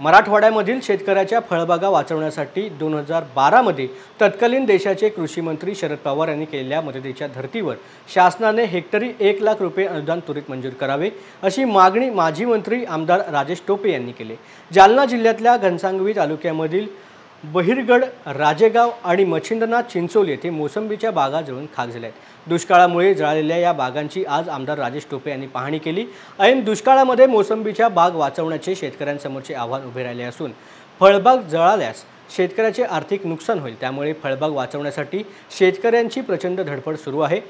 मराठवाड्यामधील शेतकऱ्याच्या फळबागा वाचवण्यासाठी 2012 मध्ये तत्कालीन देशाचे कृषी मंत्री शरद पवार यांनी केलेल्या मदतीच्या धर्तीवर शासनाने हेक्टरी 1 लाख रुपये अनुदान त्वरित मंजूर करावे अशी मागणी माजी मंत्री आमदार राजेश टोपे यांनी केली। जालना जिल्ह्यातल्या घनसावंगी तालुक्यामधील बहिरगड, राजेगाव आणि मच्छिंद्रनाथ चिंचोली येथे मोसंबीच्या बागा जळून खाक झाल्या आहेत। दुष्काळामुळे जळालेल्या या बागांची आज आमदार राजेश टोपे यांनी पाहणी केली। ऐन दुष्काळामध्ये मोसंबीच्या बाग वाचवण्याचे शेतकऱ्यांसमोरचे आव्हान उभे राहिले असून फळबाग जळाल्यास शेतकऱ्याचे आर्थिक नुकसान होईल, त्यामुळे फळबाग वाचवण्यासाठी शेतकऱ्यांची प्रचंड धडपड सुरू आहे।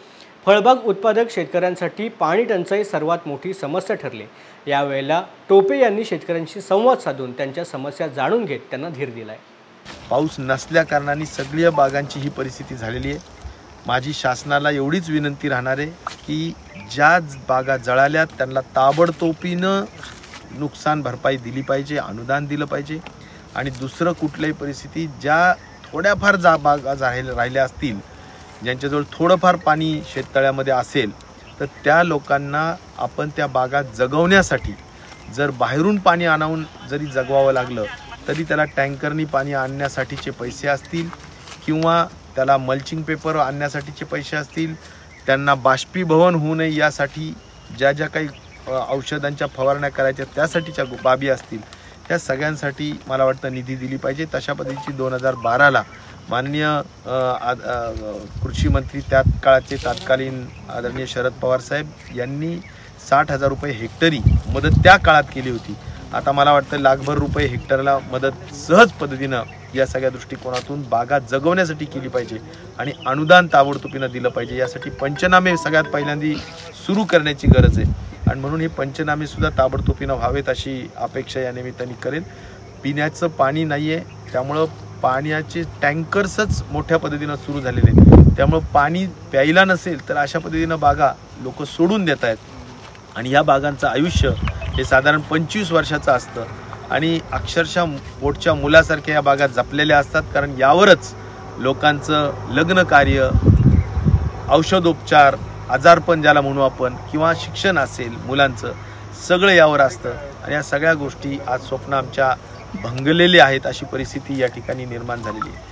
फळबाग उत्पादक शेतकऱ्यांसाठी पाणी टंचाई सर्वात मोठी समस्या ठरली। यावेळेला टोपे यांनी शेतकऱ्यांशी संवाद साधून त्यांच्या समस्या जाणून घेत त्यांना धीर दिलाय। पाऊस नसल्या कारणाने सगळ्या बागांची ही परिस्थिती झालेली आहे। माझी शासनाला एवढीच विनंती राहणार आहे की ज्या बागा जळाल्या त्यांना ताबडतोबीनं नुकसान भरपाई दिली पाहिजे, अनुदान दिलं पाहिजे। आणि दुसरं कुठल्याही परिस्थिती ज्या थोड्याफार बागा राहिल्या असतील, ज्यांच्याजवळ थोडंफार पाणी शेततळ्यामध्ये असेल, तर त्या लोकांना आपण त्या बागा जगवण्यासाठी जर बाहेरून पाणी आणून जरी जगवावं लागलं तरी त्याला टँकरनी पाणी आणण्यासाठीचे पैसे असतील किंवा त्याला मल्चिंग पेपर आणण्यासाठीचे पैसे असतील, त्यांना बाष्पीभवन होऊ नये यासाठी ज्या ज्या काही औषधांच्या फवारण्या करायच्या त्यासाठीच्या बाबी असतील, त्या सगळ्यांसाठी मला वाटतं निधी दिली पाहिजे। तशा पद्धतीची 2012ला माननीय कृषी मंत्री त्या काळाचे तत्कालीन आदरणीय शरद पवार साहेब यांनी 60,000 रुपये हेक्टरी मदत त्या काळात केली होती। आता मला वाटतं लाखभर रुपये हेक्टरला मदत सहज पद्धतीनं या सगळ्या दृष्टिकोनातून बागा जगवण्यासाठी केली पाहिजे आणि अनुदान ताबडतोबीनं दिलं पाहिजे। यासाठी पंचनामे सगळ्यात पहिल्यांदा सुरू करण्याची गरज आहे आणि म्हणून हे पंचनामे सुद्धा ताबडतोबीनं व्हावेत अशी अपेक्षा या निमित्ताने करेल। पिण्याचं पाणी नाही आहे, त्यामुळं पाण्याचे टँकर्सच मोठ्या पद्धतीनं सुरू झालेले आहेत, त्यामुळं पाणी प्यायला नसेल तर अशा पद्धतीनं बागा लोक सोडून देत आहेत आणि या बागांचं आयुष्य हे साधारण 25 वर्षाचं असतं आणि अक्षरशः पोटच्या मुलासारख्या या बागा जपलेल्या असतात, कारण यावरच लोकांचं लग्न कार्य, औषधोपचार, आजारपण ज्याला म्हणू आपण, किंवा शिक्षण असेल मुलांचं, सगळं यावर असतं आणि या सगळ्या गोष्टी आज स्वप्न आमच्या भंगलेले आहेत अशी परिस्थिती या ठिकाणी निर्माण झालेली आहे।